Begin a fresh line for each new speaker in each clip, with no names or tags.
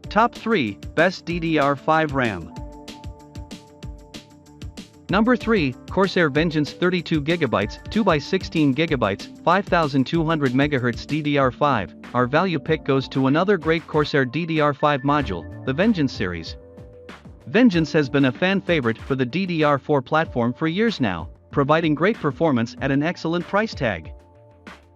Top 3 Best DDR5 RAM. Number 3, Corsair Vengeance 32GB, 2x16GB, 5200MHz DDR5. Our value pick goes to another great Corsair DDR5 module, the Vengeance series. Vengeance has been a fan favorite for the DDR4 platform for years now, providing great performance at an excellent price tag.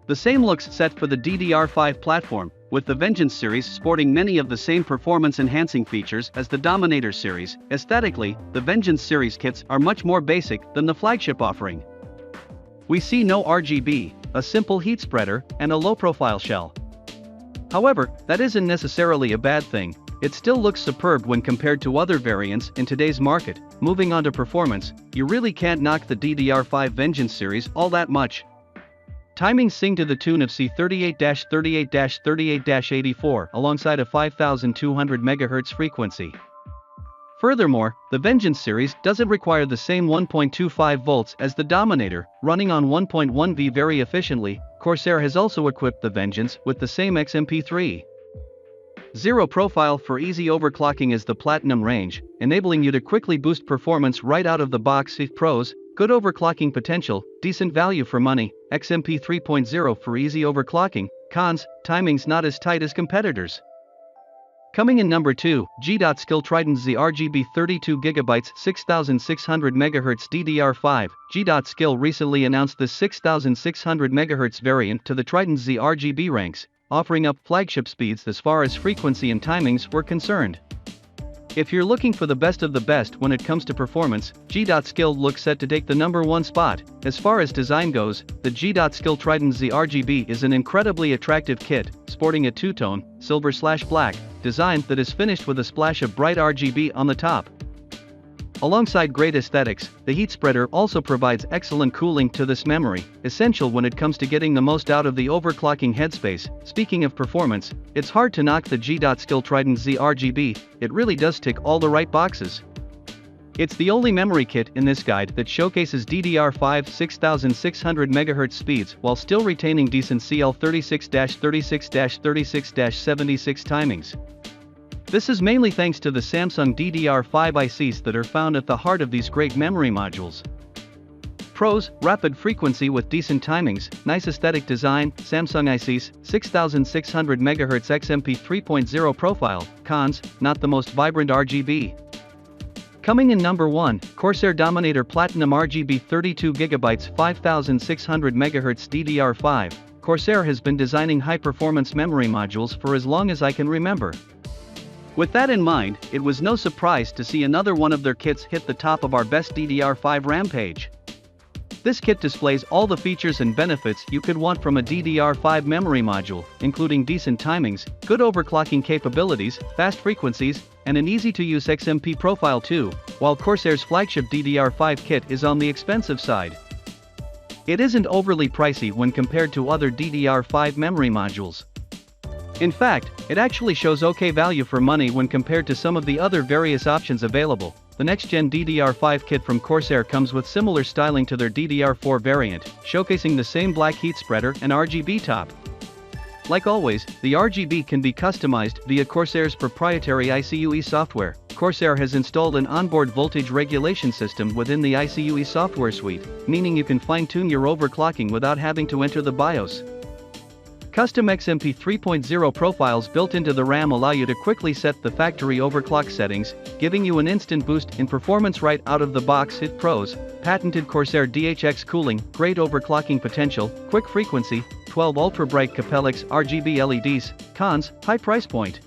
The same looks set for the DDR5 platform, with the Vengeance series sporting many of the same performance-enhancing features as the Dominator series. Aesthetically, the Vengeance series kits are much more basic than the flagship offering. We see no RGB, a simple heat spreader, and a low-profile shell. However, that isn't necessarily a bad thing. It still looks superb when compared to other variants in today's market. Moving on to performance, you really can't knock the DDR5 Vengeance series all that much. Timings sing to the tune of C38-38-38-84 alongside a 5200 MHz frequency. Furthermore, the Vengeance series doesn't require the same 1.25 volts as the Dominator, running on 1.1V very efficiently. Corsair has also equipped the Vengeance with the same XMP3.0 profile for easy overclocking as the Platinum range, enabling you to quickly boost performance right out of the box. Pros: good overclocking potential, decent value for money. XMP 3.0 for easy overclocking. Cons: timings not as tight as competitors. Coming in number 2, G.Skill Trident Z RGB 32GB 6600 MHz DDR5. G.Skill recently announced the 6600 MHz variant to the Trident Z RGB ranks, offering up flagship speeds as far as frequency and timings were concerned. If you're looking for the best of the best when it comes to performance, G.Skill looks set to take the number 1 spot. As far as design goes, the G.Skill Trident Z RGB is an incredibly attractive kit, sporting a two-tone, silver/black, design that is finished with a splash of bright RGB on the top. Alongside great aesthetics, the heat spreader also provides excellent cooling to this memory, essential when it comes to getting the most out of the overclocking headspace. Speaking of performance, it's hard to knock the G.Skill Trident Z RGB, it really does tick all the right boxes. It's the only memory kit in this guide that showcases DDR5 6600 MHz speeds while still retaining decent CL36-36-36-76 timings. This is mainly thanks to the Samsung DDR5 ICs that are found at the heart of these great memory modules. Pros: rapid frequency with decent timings, nice aesthetic design. Samsung ICs, 6600 MHz XMP 3.0 profile. Cons: not the most vibrant RGB. Coming in number 1, Corsair Dominator Platinum RGB 32GB 5600 MHz DDR5. Corsair has been designing high-performance memory modules for as long as I can remember. With that in mind, it was no surprise to see another one of their kits hit the top of our best DDR5 RAM page. This kit displays all the features and benefits you could want from a DDR5 memory module, including decent timings, good overclocking capabilities, fast frequencies, and an easy-to-use XMP profile too, while Corsair's flagship DDR5 kit is on the expensive side. It isn't overly pricey when compared to other DDR5 memory modules. In fact, it actually shows okay value for money when compared to some of the other various options available. The next-gen DDR5 kit from Corsair comes with similar styling to their DDR4 variant, showcasing the same black heat spreader and RGB top. Like always, the RGB can be customized via Corsair's proprietary ICUE software. Corsair has installed an onboard voltage regulation system within the ICUE software suite, meaning you can fine-tune your overclocking without having to enter the BIOS. Custom XMP 3.0 profiles built into the RAM allow you to quickly set the factory overclock settings, giving you an instant boost in performance right out of the box. Pros: patented Corsair DHX cooling, great overclocking potential, quick frequency, 12 ultra bright Capellix RGB LEDs. Cons: high price point.